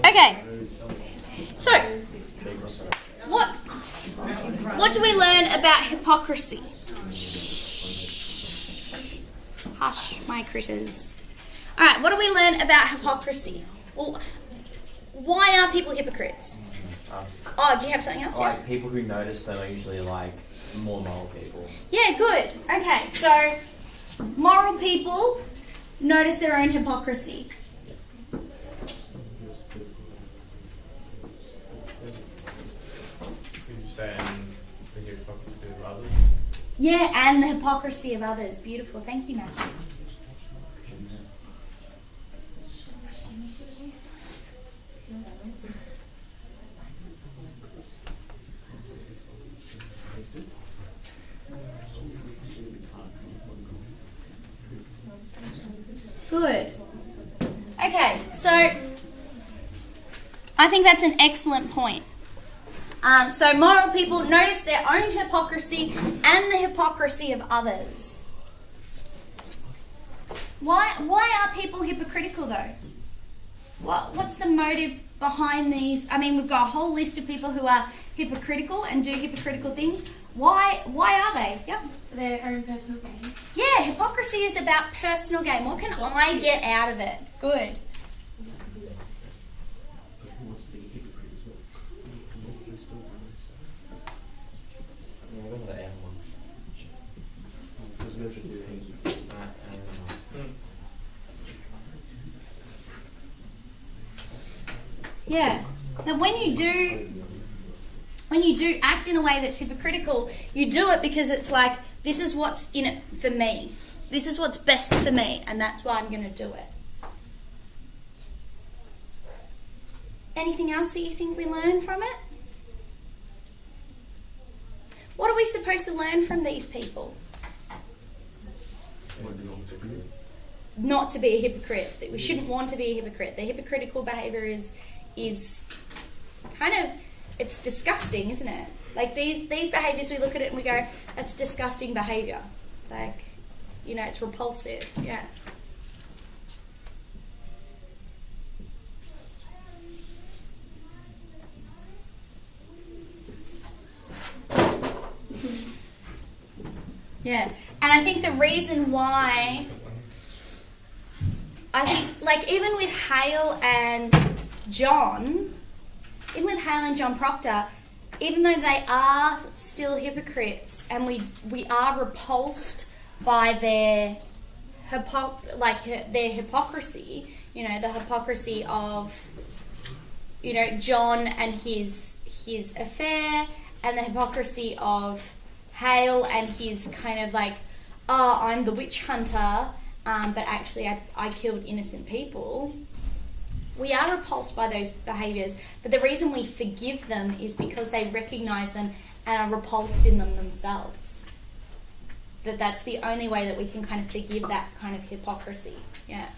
Okay. So, what do we learn about hypocrisy? Hush, my critters. All right, what do we learn about hypocrisy? Well, why are people hypocrites? Oh, do you have something else? Like, people who notice them are usually like more moral people. Yeah, good. Okay, so moral people notice their own hypocrisy. Could you say the hypocrisy of others? Yeah, and the hypocrisy of others. Beautiful. Thank you, Matthew. Good. Okay, so I think that's an excellent point. So moral people notice their own hypocrisy and the hypocrisy of others. Why are people hypocritical though? What's the motive behind these? I mean, we've got a whole list of people who are hypocritical and do hypocritical things. Why are they? Yep. Their own personal gain. Yeah, hypocrisy is about personal gain. What can I get out of it? Good. Yeah. Now when you do act in a way that's hypocritical, you do it because it's like, this is what's in it for me. This is what's best for me, and that's why I'm going to do it. Anything else that you think we learn from it? What are we supposed to learn from these people? Not to be a hypocrite. That we shouldn't want to be a hypocrite. The hypocritical behaviour is kind of, it's disgusting, isn't it? Like these behaviours, we look at it and we go, that's disgusting behaviour. Like, you know, it's repulsive. Yeah. Yeah. And I think the reason why, I think, like, even with Hale and John Proctor, even though they are still hypocrites and we are repulsed by their hypocrisy, you know, the hypocrisy of, you know, John and his affair, and the hypocrisy of Hale and his kind of like, oh, I'm the witch hunter, but actually I killed innocent people. We are repulsed by those behaviours, but the reason we forgive them is because they recognise them and are repulsed in them themselves. That's the only way that we can kind of forgive that kind of hypocrisy. Yeah.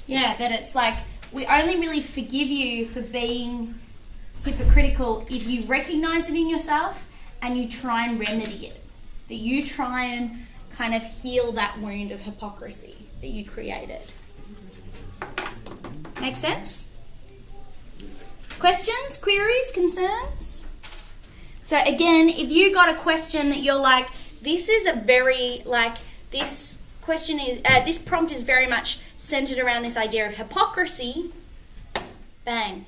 Yeah, that it's like, we only really forgive you for being hypocritical if you recognise it in yourself and you try and remedy it. That you try and kind of heal that wound of hypocrisy that you created. Make sense? Questions, queries, concerns? So again, if you got a question that you're like, this is a very, like, this question is, this prompt is very much centered around this idea of hypocrisy, bang.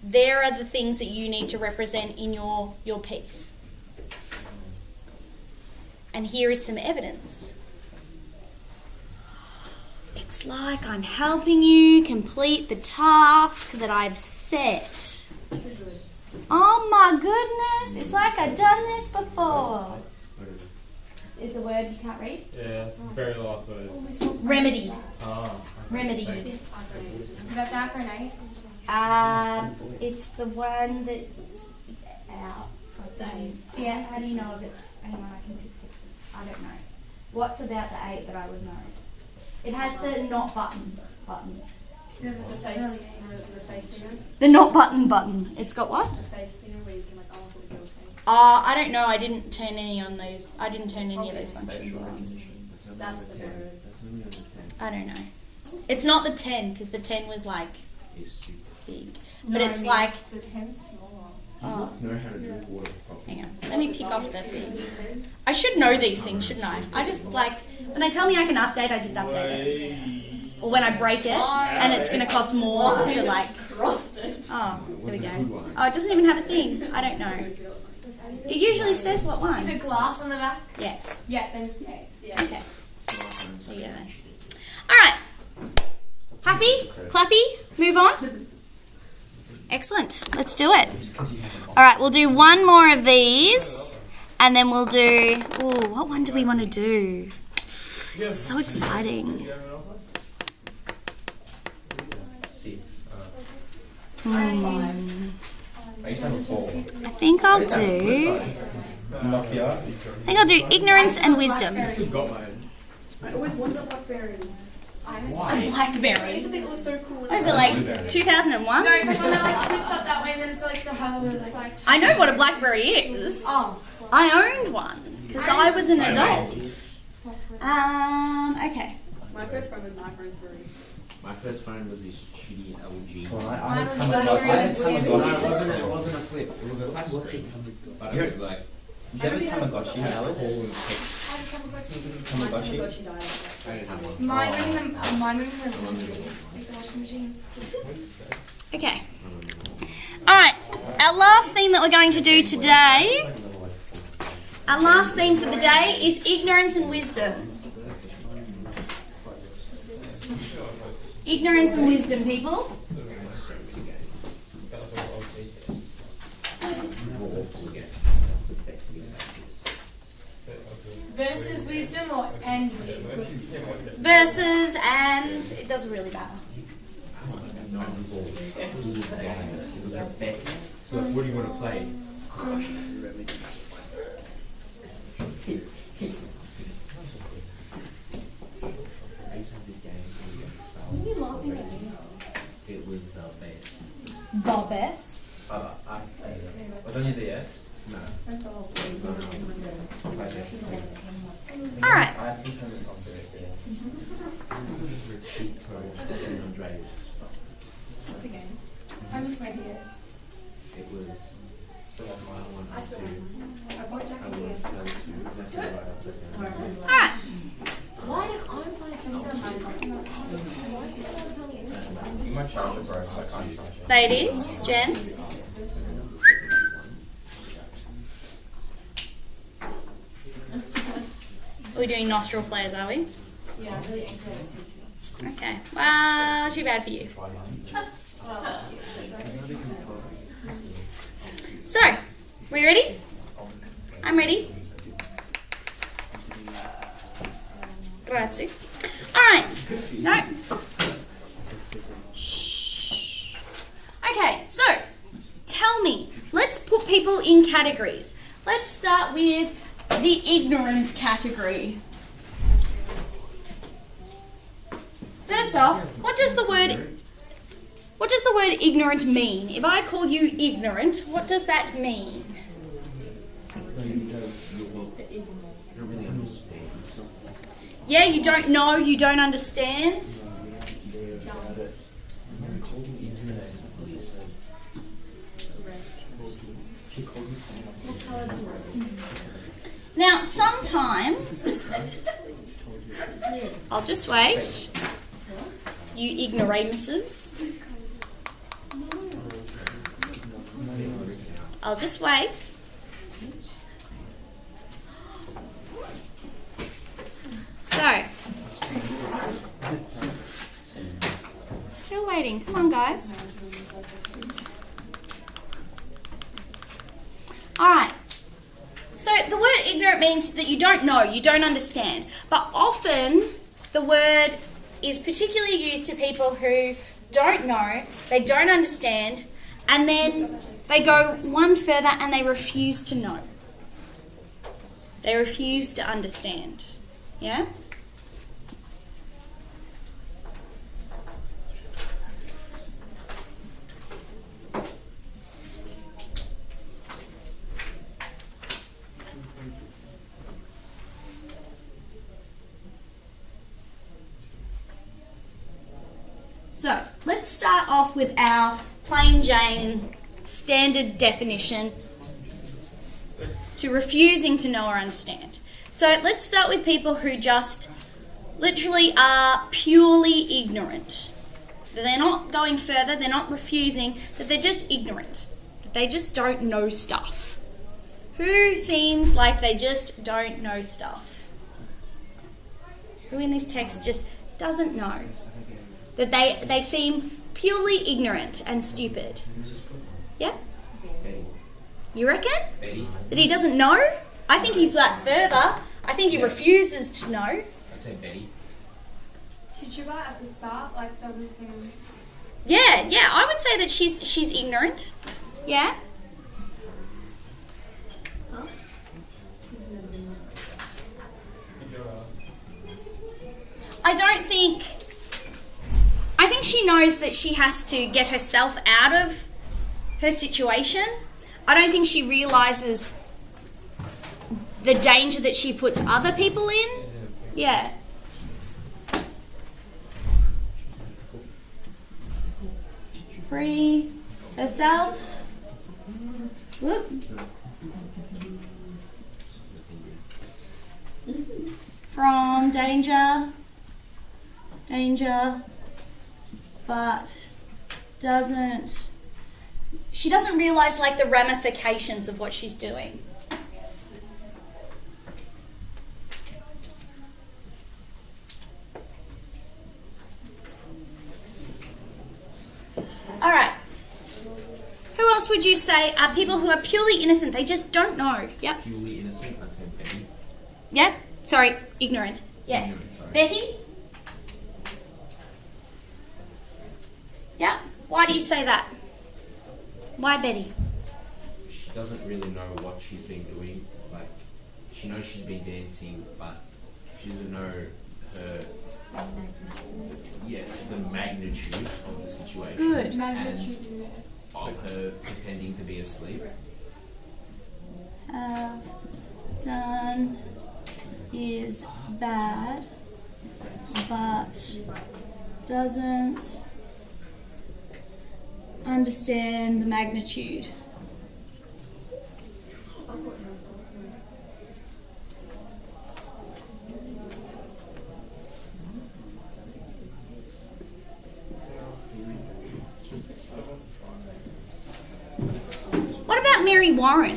There are the things that you need to represent in your piece. And here is some evidence. It's like I'm helping you complete the task that I've set. Oh my goodness, it's like I've done this before. Is the word you can't read? Yeah, that's the very last word. Remedy. Oh. Remedy. Is that for a night? It's the one that's out. Yeah, how do you know if it's... Hang on, I can pick it. I don't know. What's about the 8 that I would know? It has the not button. The face thing. The not button. It's got what? The face thing where you can like alter the girl's face. I don't know. I didn't turn any on those. I didn't turn any of those functions on. That's the word. I don't know. It's not the 10 because the 10 was like big, but it's like. The 10's smaller. Oh, Know how to drink water properly. hang on. Let me pick off the thing. I should know these things, shouldn't I? I just like when they tell me I can update, I just update it. Or when I break it and it's going to cost more to like. Oh, here we go. Oh, it doesn't even have a thing. I don't know. It usually says what one. Is it glass on the back? Yes. Yeah, then it's 8. Yeah. Okay. There you go then. All right. Happy? Clappy? Move on? Excellent. Let's do it. All right, we'll do one more of these and then we'll do... Ooh, what one do we want to do? It's so exciting. 6. Hmm. I used to have a 4. I think I'll do ignorance and wisdom. I always wanted a blackberry. A blackberry. I used to think it was so cool. What is it, like 2001? No, it's like when it like flips up that way and then it's got like the halo like. I know what a blackberry is. Oh. I owned one because I was an adult. Okay. My first phone was an iPhone 3. My first phone was this shitty LG. Well, I Mine had was Tamagotchi. No, it wasn't a flip. It was a flat screen. But it was like Did you have a Tamagotchi, Alex? all in text. Tamagotchi? I didn't have one. Mine went in the washing machine. Okay. Alright, our last theme that we're going to do today, our last theme for the day is ignorance and wisdom. Ignorance and wisdom, people. Versus wisdom or and wisdom? Versus and... It doesn't really matter. So what do you want to play? I used to have this game. What are you laughing at? It was the best. The best. Was on your DS? No. It was on PlayStation. Alright. I had 600 on the DS. San Andreas stuff. What's the game? I miss my DS. It was my one and two. I bought Jack I and wanted DS. to go to exactly right after that. Alright. My charger broke, so I can't charge it. Ladies, gents. Are we doing nostril flares, are we? Yeah, really Okay. Well, too bad for you. So, we ready? I'm ready. Grazie. Alright. No. Shh. Okay, so, tell me. Let's put people in categories. Let's start with the ignorant category. First off, what does the word ignorant mean? If I call you ignorant, what does that mean? You don't really understand. Yeah, you don't know, you don't understand. Now, sometimes, I'll just wait, you ignoramuses. I'll just wait. So, still waiting. Come on, guys. Alright. So, the word ignorant means that you don't know, you don't understand. But often, the word is particularly used to people who don't know, they don't understand, and then they go one further and they refuse to know. They refuse to understand. Yeah? So, let's start off with our plain Jane standard definition to refusing to know or understand. So, let's start with people who just literally are purely ignorant. They're not going further, they're not refusing, that they're just ignorant. That they just don't know stuff. Who seems like they just don't know stuff? Who in this text just doesn't know? That they seem purely ignorant and stupid. Yeah? Betty. You reckon? Betty. That he doesn't know? I think he's like further. I think he refuses to know. I'd say Betty. Chichuba at the start, like, doesn't seem... Yeah, I would say that she's ignorant. Yeah? I think she knows that she has to get herself out of her situation. I don't think she realises the danger that she puts other people in. Yeah. Free herself. Whoop. From danger, but she doesn't realise like the ramifications of what she's doing. All right. Who else would you say are people who are purely innocent? They just don't know. Yep. Purely innocent, I'd say Betty. Yep. Sorry, ignorant. Yes. Ignorant, sorry. Betty? Yeah. Why do you say that? Why Betty? She doesn't really know what she's been doing. Like, she knows she's been dancing, but she doesn't know the magnitude of the situation. Good. And of her pretending to be asleep. Done is bad, but doesn't understand the magnitude. What about Mary Warren?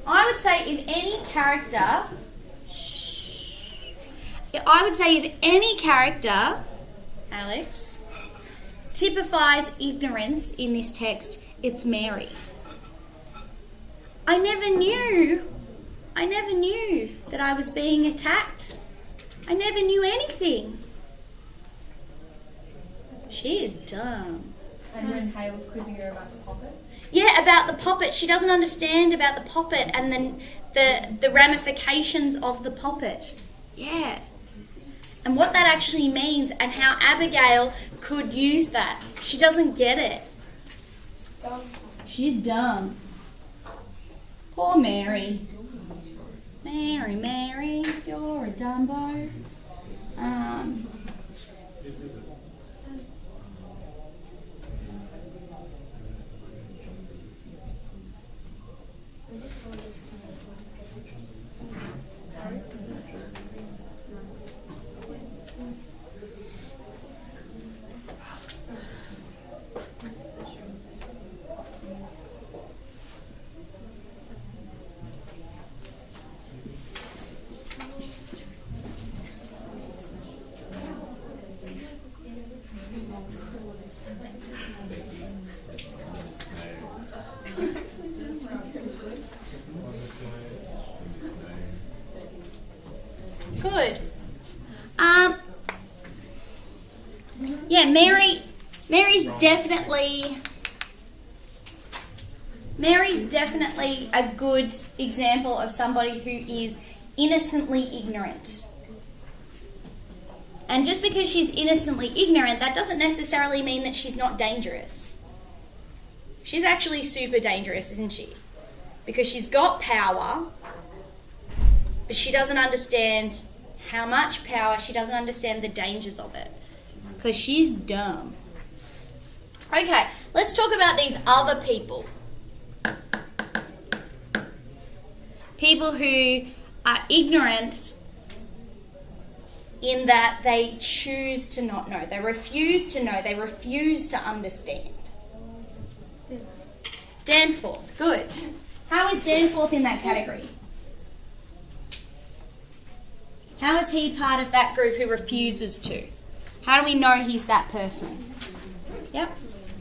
I would say if any character, Alex, typifies ignorance in this text, it's Mary. I never knew that I was being attacked. I never knew anything. She is dumb. And when Hale's quizzing her about the puppet? Yeah, about the puppet. She doesn't understand about the puppet and then the ramifications of the puppet. Yeah. And what that actually means and how Abigail could use that. She doesn't get it. Dumb. She's dumb. Poor Mary. Mary, you're a dumbo. Good. Yeah, Mary definitely a good example of somebody who is innocently ignorant. And just because she's innocently ignorant, that doesn't necessarily mean that she's not dangerous. She's actually super dangerous, isn't she? Because she's got power, but she doesn't understand how much power, she doesn't understand the dangers of it. Because she's dumb. Okay, let's talk about these other people. People who are ignorant in that they choose to not know. They refuse to know. They refuse to understand. Danforth, good. How is Danforth in that category? How is he part of that group who refuses to? How do we know he's that person? Yep.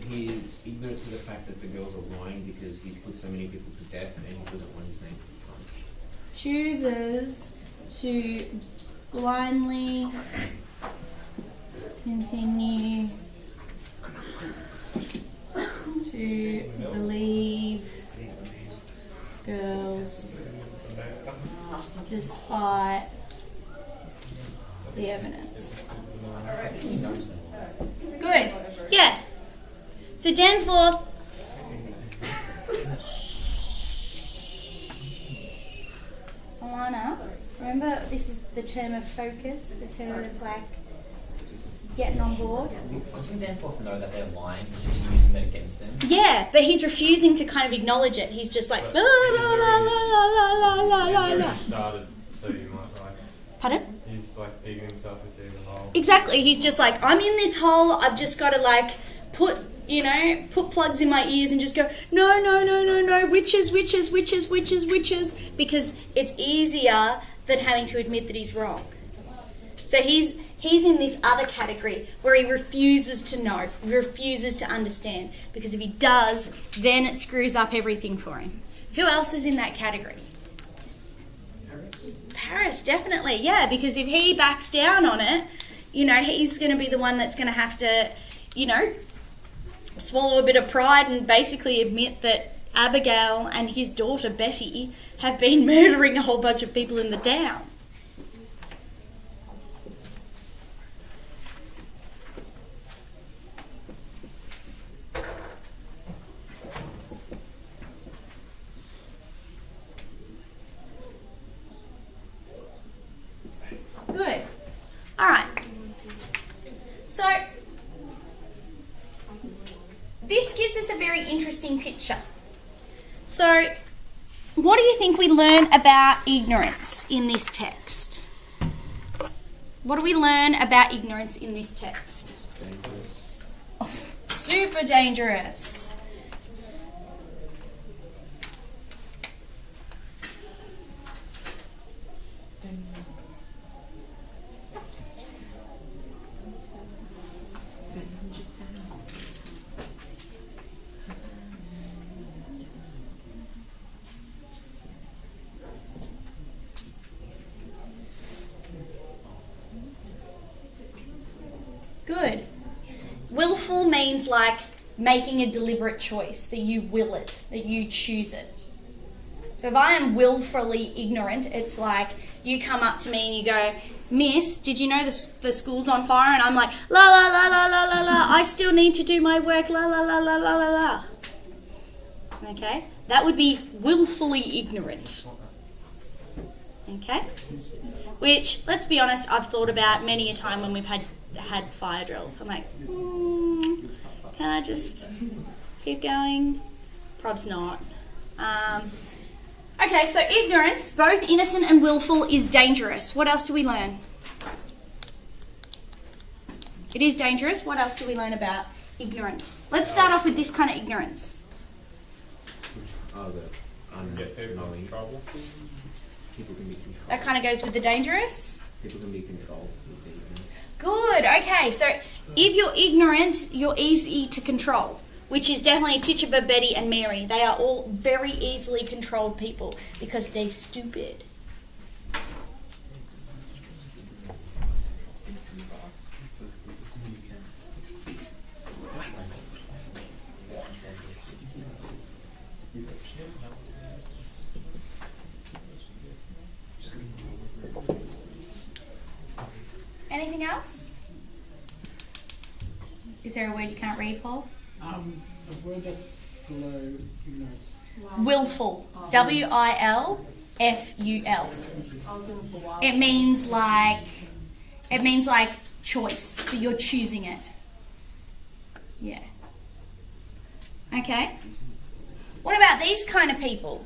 He's ignorant to the fact that the girls are lying because he's put so many people to death and he doesn't want his name to be tarnished. Chooses to blindly continue to believe girls despite the evidence. Good. Yeah. So Danforth. Alana, remember this is the term of focus, the term of like getting on board. Doesn't Danforth know that they're lying? He's just using that against them. Yeah, but he's refusing to kind of acknowledge it. He's just like la la la la la la la la la. Started, so you might like. Pardon? He's like digging himself into the hole. Exactly. He's just like, I'm in this hole. I've just got to like put plugs in my ears and just go, no, witches, because it's easier than having to admit that he's wrong. So he's in this other category where he refuses to know, refuses to understand, because if he does, then it screws up everything for him. Who else is in that category? Paris, definitely, yeah, because if he backs down on it, he's going to be the one that's going to have to, swallow a bit of pride and basically admit that Abigail and his daughter Betty have been murdering a whole bunch of people in the town. Good. All right. So this gives us a very interesting picture. So what do you think we learn about ignorance in this text? What do we learn about ignorance in this text? Dangerous. Oh, super dangerous. Good. Willful means like making a deliberate choice, that you will it, that you choose it. So if I am willfully ignorant, it's like you come up to me and you go, Miss, did you know the school's on fire? And I'm like, la la la la la la la, I still need to do my work, la la la la la la la. Okay? That would be willfully ignorant. Okay? Which, let's be honest, I've thought about many a time when we've had fire drills. I'm like, can I just keep going? Probs not. Okay, so ignorance, both innocent and willful, is dangerous. What else do we learn? It is dangerous. What else do we learn about ignorance? Let's start off with this kind of ignorance. Oh, the unknowing. People can be controlled. That kind of goes with the dangerous. People can be controlled with the ignorance. Good. Okay, so if you're ignorant, you're easy to control, which is definitely Tituba, Betty, and Mary. They are all very easily controlled people because they're stupid. Anything else? Is there a word you can't read, Paul? The word that's below ignorance. Willful. Wilful. It means like choice. So you're choosing it. Yeah. Okay. What about these kind of people?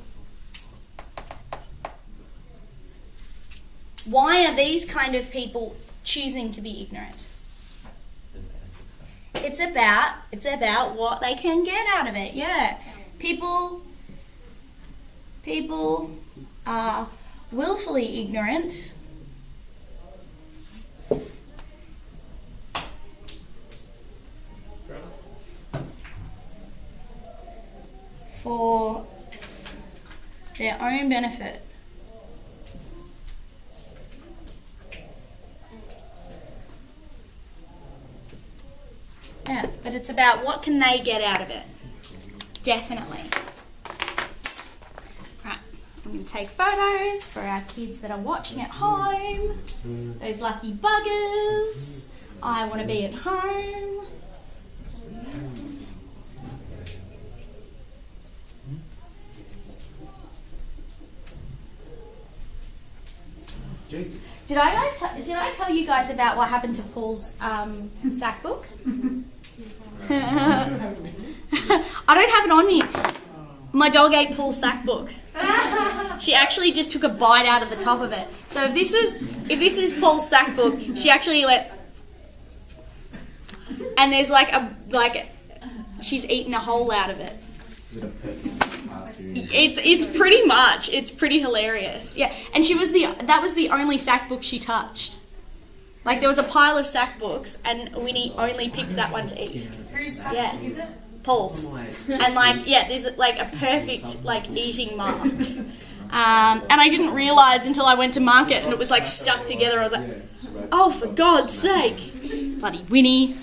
Why are these kind of people choosing to be ignorant? It's about what they can get out of it. Yeah. People are willfully ignorant for their own benefit. Yeah, but it's about what can they get out of it. Definitely. Right, I'm going to take photos for our kids that are watching at home. Those lucky buggers. I want to be at home. Did I tell you guys about what happened to Paul's sack book? I don't have it on me. My dog ate Paul's sack book. She actually just took a bite out of the top of it. So if this is Paul's sack book, she actually went, and there's she's eaten a hole out of it. It's pretty hilarious. Yeah, and that was the only sack book she touched. Like there was a pile of sack books, and Winnie only picked that one to eat. Whose sack is it? Paul's. And there's a perfect eating mark. And I didn't realise until I went to market and it was stuck together. I was like, oh, for God's sake. Bloody Winnie.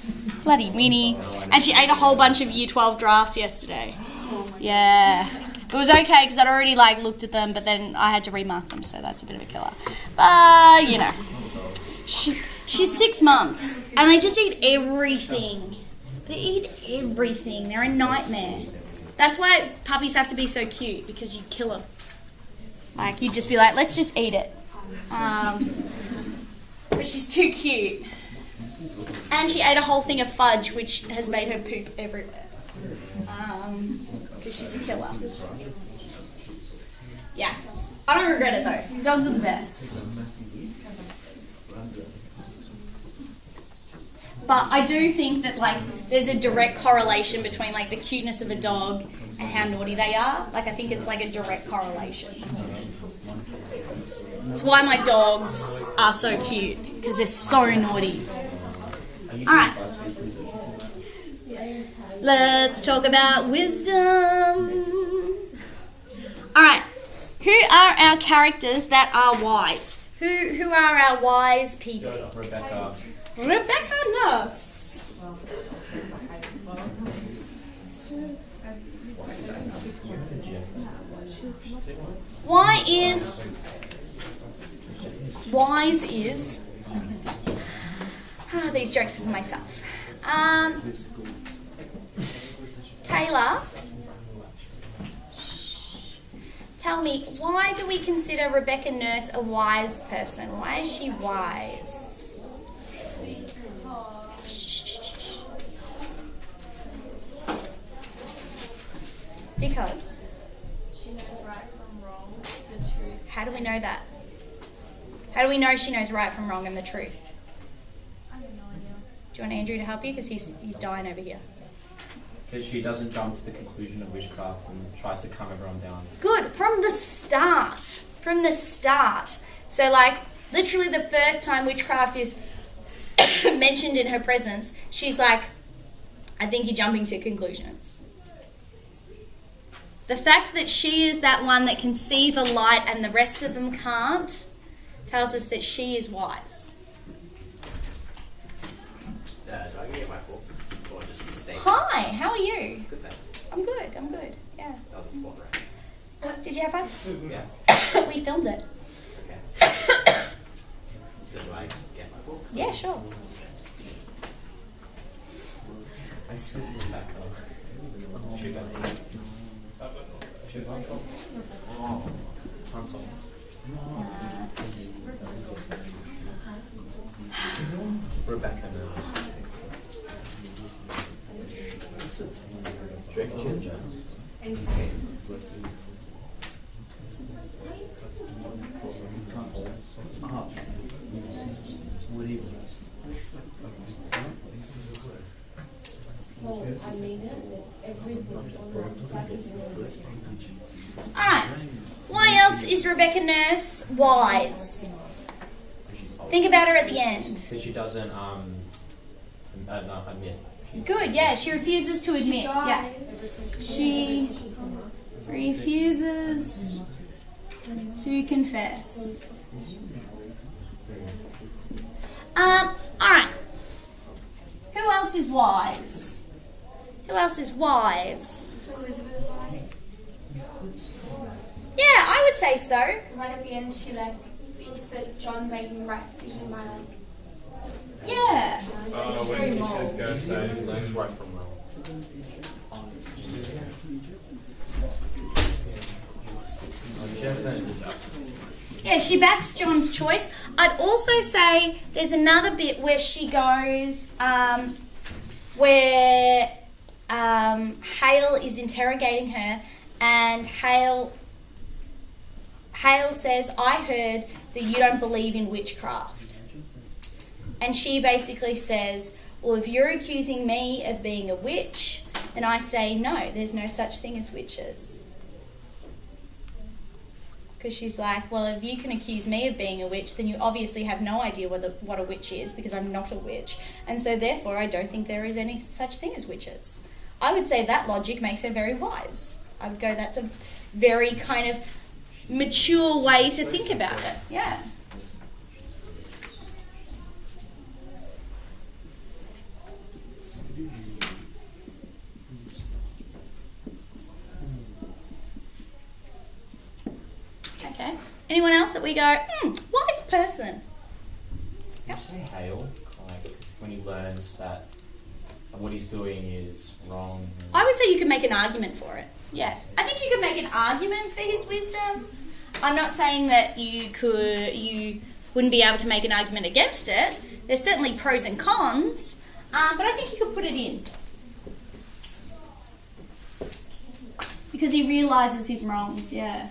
And she ate a whole bunch of Year 12 drafts yesterday. Yeah. It was okay because I'd already looked at them, but then I had to remark them, so that's a bit of a killer. But, she's 6 months and they just eat everything. They eat everything. They're a nightmare. That's why puppies have to be so cute, because you kill them. You'd just be like, let's just eat it. But she's too cute. And she ate a whole thing of fudge, which has made her poop everywhere. Because she's a killer. Yeah. I don't regret it though. Dogs are the best. But I do think that there's a direct correlation between the cuteness of a dog and how naughty they are. I think it's a direct correlation. It's why my dogs are so cute, because they're so naughty. Alright. Let's talk about wisdom. Alright. Who are our characters that are wise? Who are our wise people? Rebecca Nurse. Wise is these jokes are for myself. Taylor, tell me, why do we consider Rebecca Nurse a wise person? Why is she wise? Because she knows right from wrong, the truth. How do we know that? How do we know she knows right from wrong and the truth? I have no idea. Do you want Andrew to help you? Because he's dying over here. Because she doesn't jump to the conclusion of witchcraft and tries to calm everyone down. Good. From the start. So literally the first time witchcraft is mentioned in her presence, she's like, I think you're jumping to conclusions. The fact that she is that one that can see the light and the rest of them can't tells us that she is wise. Do I get my book or just mistake? Hi, how are you? Good, thanks. I'm good. Yeah. That was a spot, right? Did you have fun? Yeah. We filmed it. Okay. So do I get my book? Yeah, sure. I see Rebecca. She's Oh, console. Rebecca knows. Alright. Why else is Rebecca Nurse wise? Think about her at the end. Because she doesn't admit. Good, yeah, she refuses to admit. Yeah. She refuses to confess. Alright. Who else is wise? Who else is wise? Elizabeth wise. Yeah, I would say so. Because like at the end she like thinks that John's making the right decision by like Yeah. When he just goes saying, Learns right from wrong. Yeah, she backs John's choice. I'd also say there's another bit where she goes, where Hale is interrogating her, and Hale says, "I heard that you don't believe in witchcraft." And she basically says, "Well, if you're accusing me of being a witch," and I say, "No, there's no such thing as witches." Because she's like, well, if you can accuse me of being a witch, then you obviously have no idea what a witch is, because I'm not a witch. And so therefore, I don't think there is any such thing as witches. I would say that logic makes her very wise. I would go, that's a very kind of mature way to think about it. Yeah. Okay. Anyone else that we go, wise person? You say Hale, like when he learns that what he's doing is wrong. I would say you could make an argument for it. Yeah. I think you could make an argument for his wisdom. I'm not saying that you wouldn't be able to make an argument against it. There's certainly pros and cons, but I think you could put it in. Because he realises his wrongs, yeah.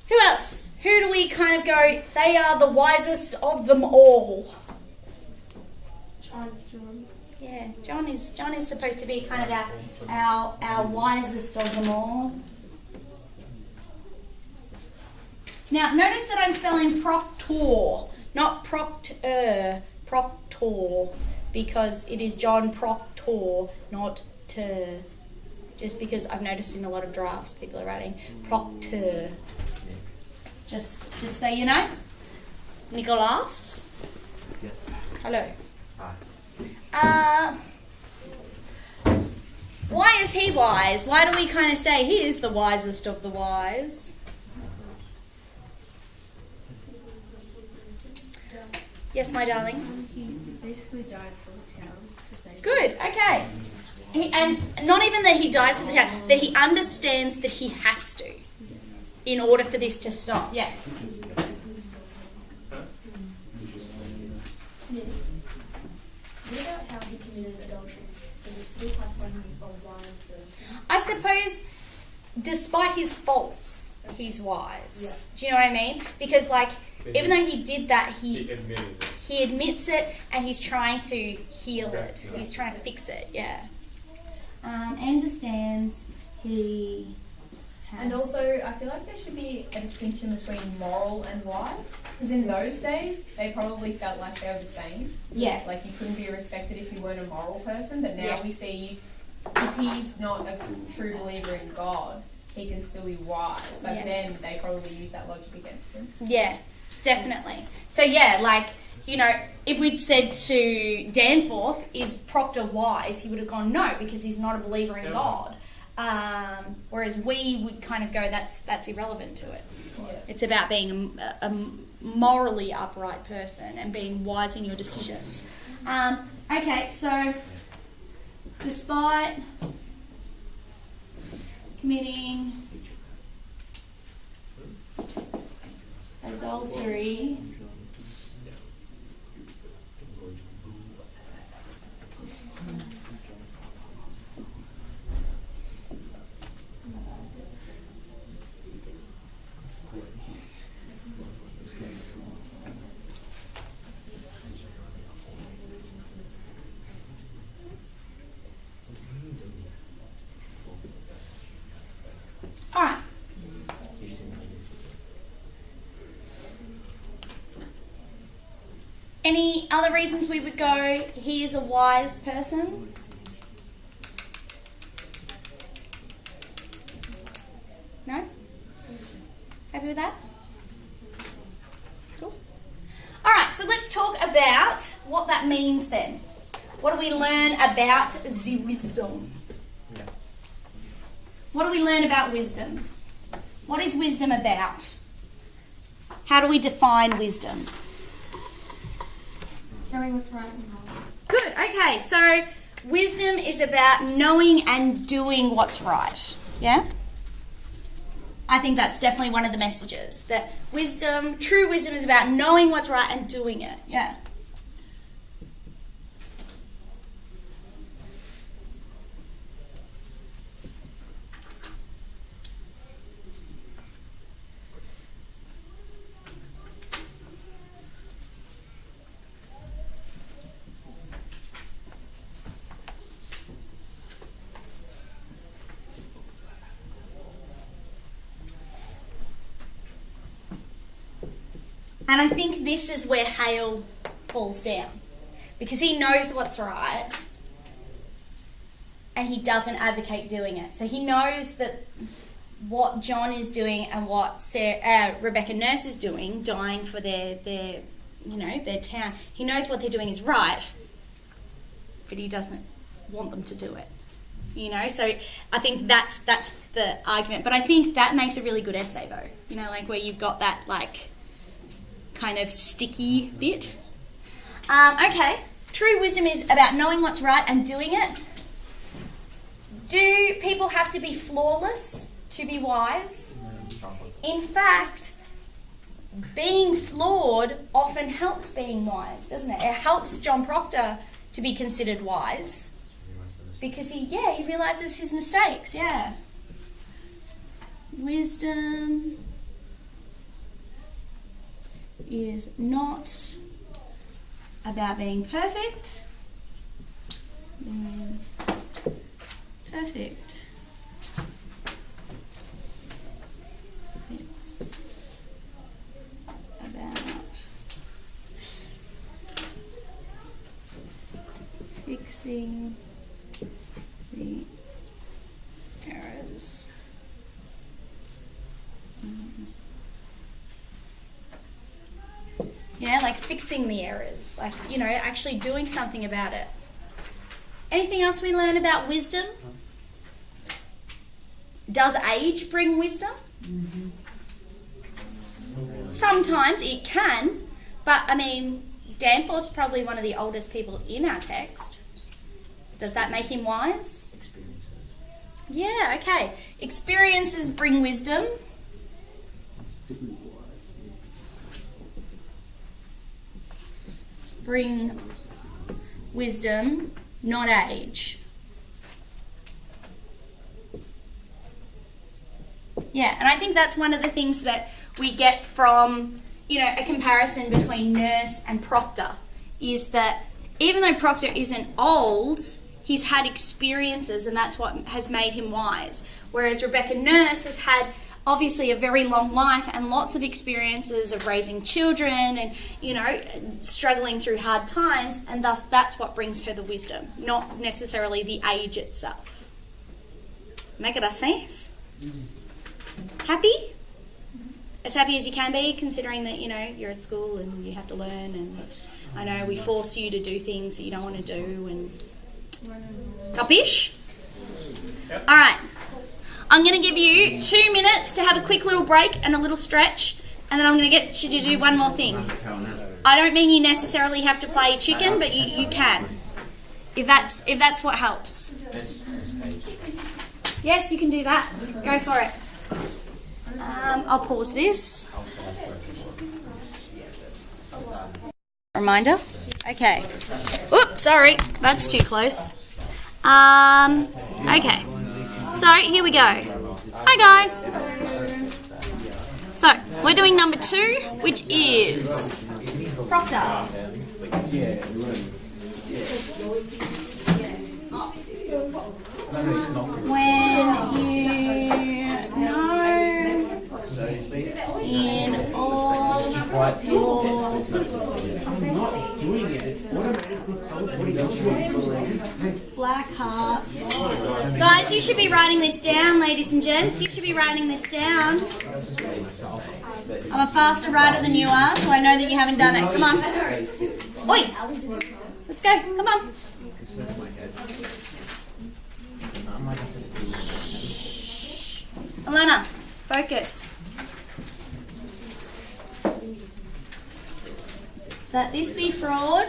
Who else? Who do we kind of go, they are the wisest of them all? John. Yeah, John is supposed to be kind of our wisest of them all. Now, notice that I'm spelling proctor, not proctor, proctor, because it is John Proctor, not ter. Just because I've noticed in a lot of drafts people are writing proctor. Just so you know. Nicolas? Yes. Hello. Hi. Why is he wise? Why do we kind of say he is the wisest of the wise? Yes, my darling. He basically died for the town to save Good, okay. And not even that he dies for the town, that he understands that he has to in order for this to stop. Yeah. Yes. What about how he committed adultery? Does it still classify him as a wise person? I suppose, despite his faults, he's wise. Do you know what I mean? Because, like, even though he did that, he admitted it. he admits it and he's trying to heal Okay, it. yeah. He's trying to fix it, yeah. Understands he has... And also, I feel like there should be a distinction between moral and wise. Because in those days, they probably felt like they were the same. Yeah. Like, you couldn't be respected if you weren't a moral person. But now Yeah. we see if he's not a true believer in God, he can still be wise. But Yeah. then they probably use that logic against him. Yeah, definitely. So yeah, like, you know, if we'd said to Danforth, is Proctor wise, he would have gone no, because he's not a believer in Yeah. God. Whereas we would kind of go, that's irrelevant to it. Yeah. It's about being a morally upright person and being wise in your decisions. Okay, so despite committing adultery, all right. Any other reasons we would go, he is a wise person? No? Happy with that? Cool. Alright, so let's talk about what that means then. What do we learn about the wisdom? Yeah. What do we learn about wisdom? What is wisdom about? How do we define wisdom? Knowing what's right and wrong. Good, okay, so wisdom is about knowing and doing what's right. Yeah? I think that's definitely one of the messages. That wisdom, true wisdom, is about knowing what's right and doing it. Yeah. And I think this is where Hale falls down. Because he knows what's right and he doesn't advocate doing it. So he knows that what John is doing and what Rebecca Nurse is doing, dying for their town, he knows what they're doing is right, but he doesn't want them to do it. You know, so I think that's the argument. But I think that makes a really good essay though. You know, like where you've got that like kind of sticky bit. Okay, true wisdom is about knowing what's right and doing it. Do people have to be flawless to be wise? In fact, being flawed often helps being wise, doesn't it? It helps John Proctor to be considered wise because he realises his mistakes, yeah. Wisdom is not about being perfect. Perfect. It's about fixing the errors. Yeah, like fixing the errors, like, you know, actually doing something about it. Anything else we learn about wisdom? Does age bring wisdom? Mm-hmm. Sometimes it can, but I mean, Danforth's probably one of the oldest people in our text. Does that make him wise? Experiences. Yeah, okay. Experiences bring wisdom. Bring wisdom, not age. Yeah, and I think that's one of the things that we get from, you know, a comparison between Nurse and Proctor, is that even though Proctor isn't old, he's had experiences and that's what has made him wise. Whereas Rebecca Nurse has had obviously a very long life and lots of experiences of raising children and, you know, struggling through hard times, and thus that's what brings her the wisdom, not necessarily the age itself. Make it a sense? Happy? As happy as you can be, considering that, you know, you're at school and you have to learn, and I know we force you to do things that you don't want to do, and Capish? Yep. Alright. I'm going to give you 2 minutes to have a quick little break and a little stretch, and then I'm going to get you to do one more thing. I don't mean you necessarily have to play chicken, but you can. If that's what helps. This page. Yes, you can do that. Go for it. I'll pause this. Reminder. Okay. Oops, sorry. That's too close. Okay. So, here we go. Hi, guys. So, we're doing number 2, which is Proctor. When you know in all your black hearts. Guys, you should be writing this down, ladies and gents. You should be writing this down. I'm a faster writer than you are, so I know that you haven't done it. Come on. Oi! Let's go. Come on. Alana, focus. That this be fraud.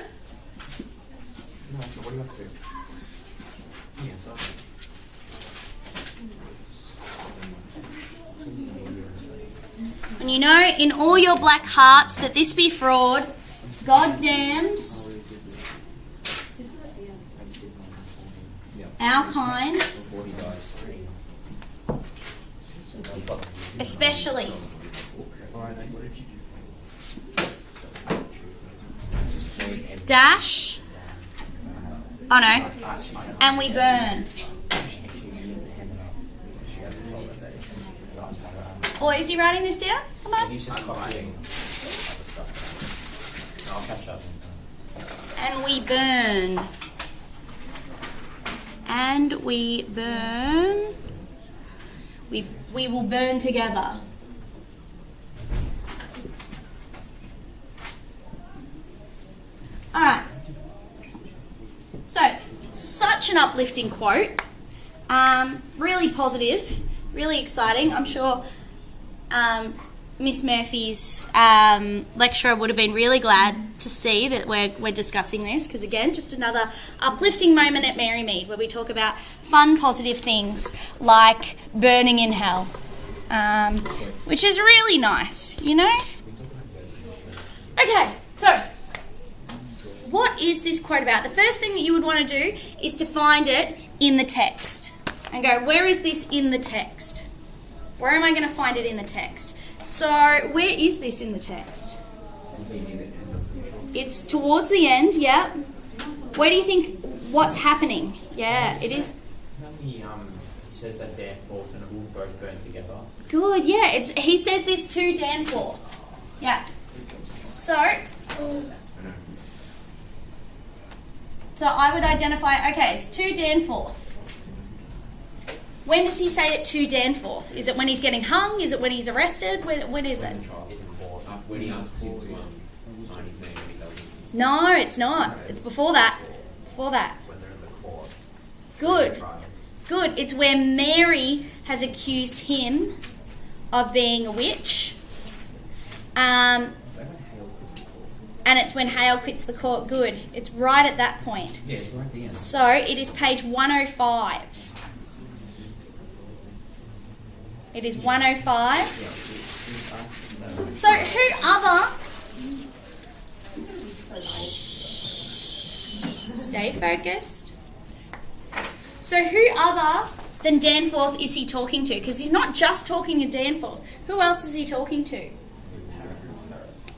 And you know in all your black hearts that this be fraud, God damns our kind, especially. Dash. Oh no. And we burn. Or is he writing this down? Come on. He's just copying other stuff. I'll catch up. And we burn. And we burn. We will burn together. Alright. So, such an uplifting quote. Really positive. Really exciting. I'm sure Miss Murphy's lecturer would have been really glad to see that we're discussing this, because again, just another uplifting moment at Mary Mead where we talk about fun, positive things like burning in hell, which is really nice, you know? Okay, so what is this quote about? The first thing that you would want to do is to find it in the text and go, where is this in the text? Where am I going to find it in the text? So, where is this in the text? It's towards the end, yeah. Where do you think what's happening? Yeah, it is. He says that Danforth and it will both burn together. Good, yeah. He says this to Danforth. Yeah. So I would identify, okay, it's to Danforth. When does he say it to Danforth? Is it when he's getting hung? Is it when he's arrested? When is it? When he asks him to sign his name and he doesn't. No, it's not. It's before that. Before that. When they're in the court. Good. Good. It's where Mary has accused him of being a witch. And it's when Hale quits the court. Good. It's right at that point. Yeah, it's right at the end. So it is page 105. It is 105. So who other... Stay focused. So who other than Danforth is he talking to? Because he's not just talking to Danforth. Who else is he talking to?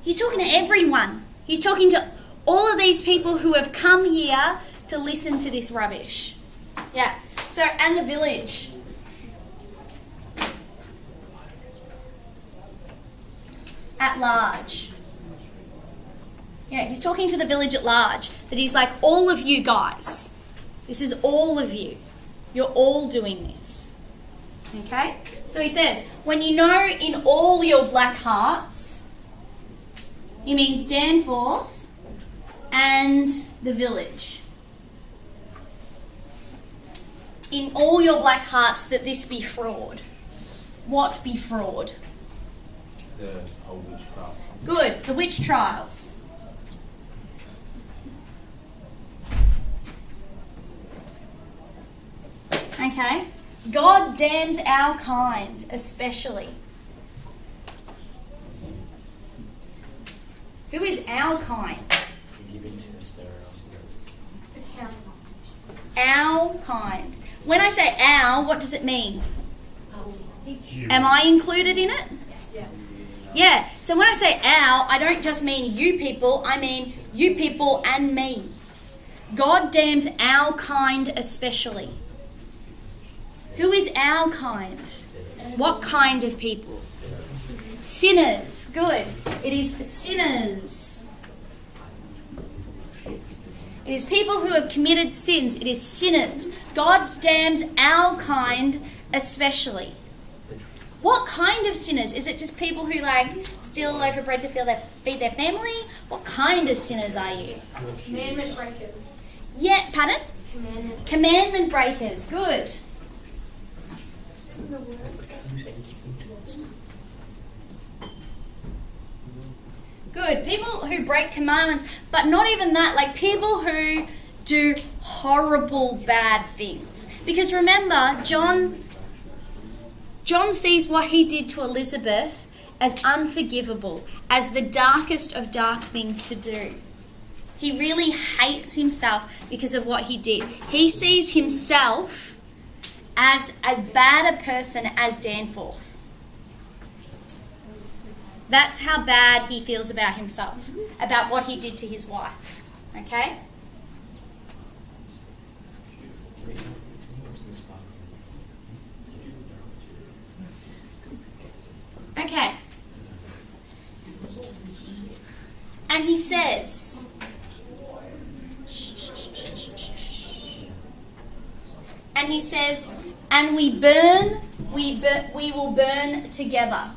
He's talking to everyone. He's talking to all of these people who have come here to listen to this rubbish. Yeah. So, and the village. At large. Yeah, he's talking to the village at large. That he's like, all of you guys. This is all of you. You're all doing this. Okay? So he says, when you know in all your black hearts, he means Danforth and the village. In all your black hearts that this be fraud. What be fraud? The whole witch trial. Good, the witch trials. Okay. God damns our kind, especially. Who is our kind? Giving to hysteria. The town. Our kind. When I say our, what does it mean? Am I included in it? Yeah. Yeah. So when I say our, I don't just mean you people, I mean you people and me. God damns our kind especially. Who is our kind? What kind of people? Sinners. Good. It is sinners. It is people who have committed sins. It is sinners. God damns our kind especially. What kind of sinners? Is it just people who steal a loaf of bread to feed their family? What kind of sinners are you? Commandment breakers. Yeah, pardon? Commandment breakers. Good. Good. People who break commandments, but not even that, people who do horrible bad things. Because remember, John sees what he did to Elizabeth as unforgivable, as the darkest of dark things to do. He really hates himself because of what he did. He sees himself as bad a person as Danforth. That's how bad he feels about himself, about what he did to his wife. Okay? Okay. And he says, and we will burn together.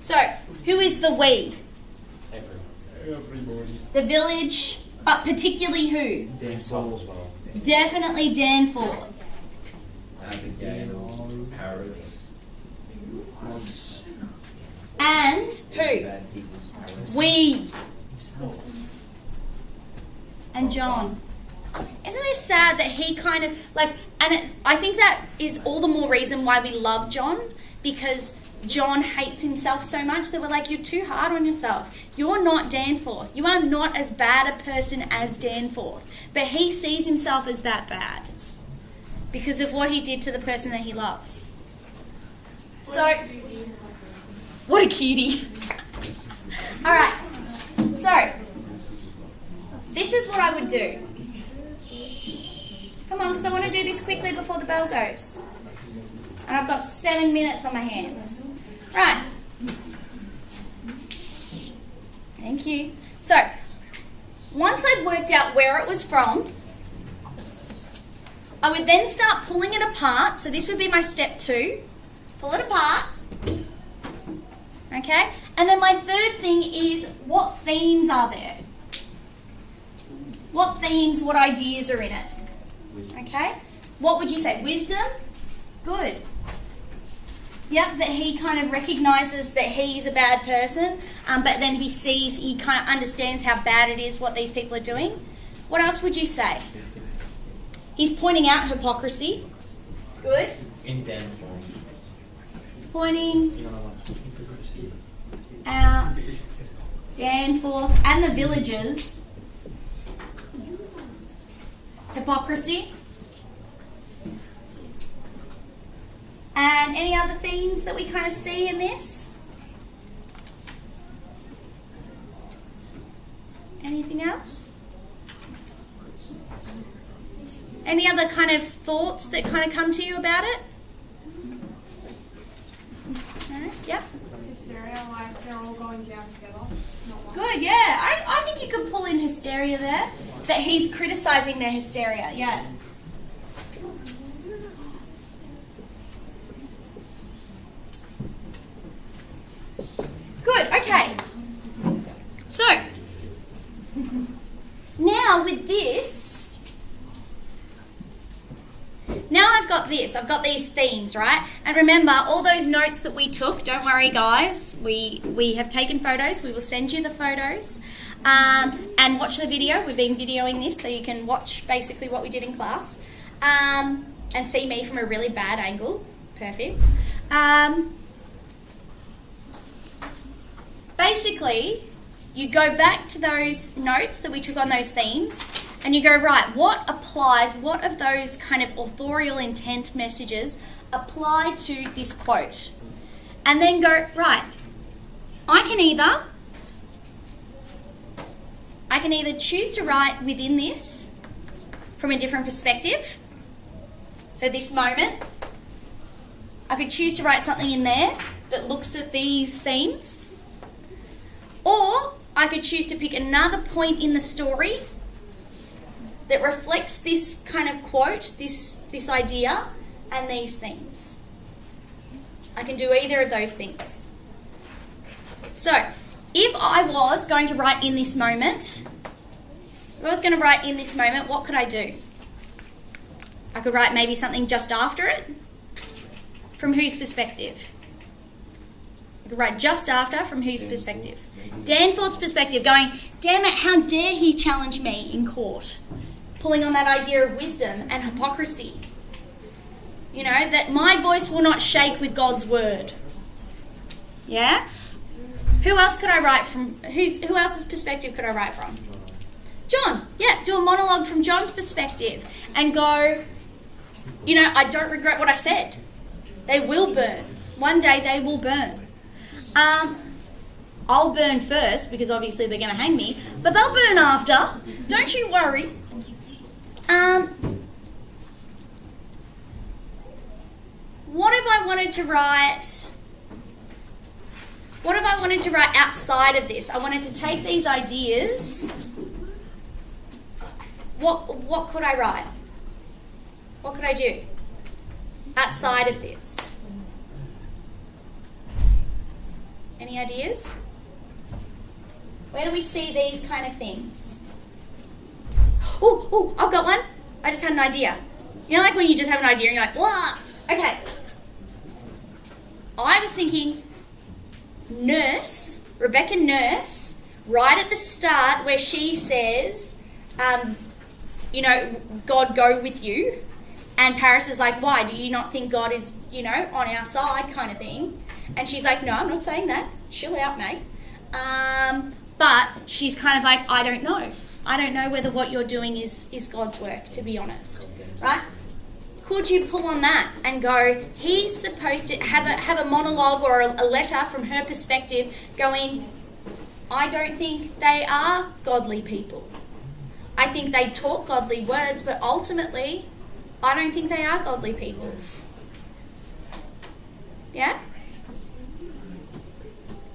So, who is the we? Everybody. The village, but particularly who? Danforth as well. Definitely Danforth. Abigail, Paris. And who? Bad people's Paris. We. And John. Isn't this sad that he kind of, I think that is all the more reason why we love John, because John hates himself so much that we're like, you're too hard on yourself. You're not Danforth. You are not as bad a person as Danforth. But he sees himself as that bad because of what he did to the person that he loves. So, what a cutie. All right. So, this is what I would do. Come on, because I want to do this quickly before the bell goes. And I've got 7 minutes on my hands. Right. Thank you. So, once I'd worked out where it was from, I would then start pulling it apart. So this would be my step 2. Pull it apart. Okay? And then my third thing is, what themes are there? What themes, what ideas are in it? Okay? What would you say? Wisdom? Good. Yep, that he kind of recognises that he's a bad person, but then he kind of understands how bad it is what these people are doing. What else would you say? He's pointing out hypocrisy. Good. In Danforth. Pointing You don't know what hypocrisy is. out Danforth and the villagers. Hypocrisy. And any other themes that we kind of see in this? Anything else? Any other kind of thoughts that kind of come to you about it? Yep. Hysteria, like they're all going down together. Not one. Good, yeah. I think you could pull in hysteria there. That he's criticising their hysteria, yeah. So, now with this, now I've got this, I've got these themes, right? And remember, all those notes that we took, don't worry guys, we have taken photos, we will send you the photos, and watch the video. We've been videoing this so you can watch basically what we did in class, and see me from a really bad angle. Perfect. Basically, you go back to those notes that we took on those themes, and you go, right, what applies, what of those kind of authorial intent messages apply to this quote? And then go, right, I can either choose to write within this from a different perspective. So this moment, I could choose to write something in there that looks at these themes. Or I could choose to pick another point in the story that reflects this kind of quote, this idea, and these themes. I can do either of those things. So, if I was going to write in this moment, what could I do? I could write maybe something just after it. From whose perspective? I could write just after, from whose perspective? Danforth's perspective, going, damn it, how dare he challenge me in court? Pulling on that idea of wisdom and hypocrisy. You know, that my voice will not shake with God's word. Yeah? Who else could I write from? Who else's perspective could I write from? John. Yeah, do a monologue from John's perspective and go, you know, I don't regret what I said. They will burn. One day they will burn. I'll burn first because obviously they're going to hang me, but they'll burn after. Don't you worry. What if I wanted to write? What if I wanted to write outside of this? I wanted to take these ideas. What could I write? What could I do outside of this? Any ideas? Where do we see these kind of things? Oh, I've got one. I just had an idea. You know, like when you just have an idea and you're like, "Wah!" Okay. I was thinking, Rebecca Nurse, right at the start where she says, you know, God go with you. And Paris is like, why? Do you not think God is, you know, on our side kind of thing? And she's like, no, I'm not saying that. Chill out, mate. But she's kind of like, I don't know. I don't know whether what you're doing is God's work, to be honest. Right? Could you pull on that and go, he's supposed to have a monologue or a letter from her perspective going, I don't think they are godly people. I think they talk godly words, but ultimately, I don't think they are godly people. Yeah?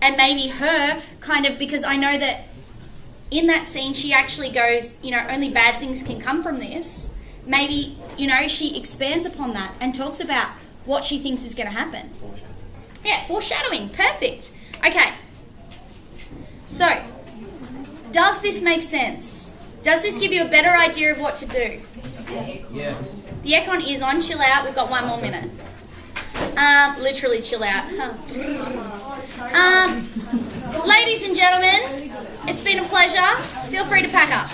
And maybe her kind of, because I know that in that scene she actually goes, you know, only bad things can come from this. Maybe, you know, she expands upon that and talks about what she thinks is going to happen. Yeah, foreshadowing. Perfect. Okay. So, does this make sense? Does this give you a better idea of what to do? Yeah. The aircon is on. Chill out. We've got one more minute. Literally chill out. Huh? Ladies and gentlemen, it's been a pleasure. Feel free to pack up.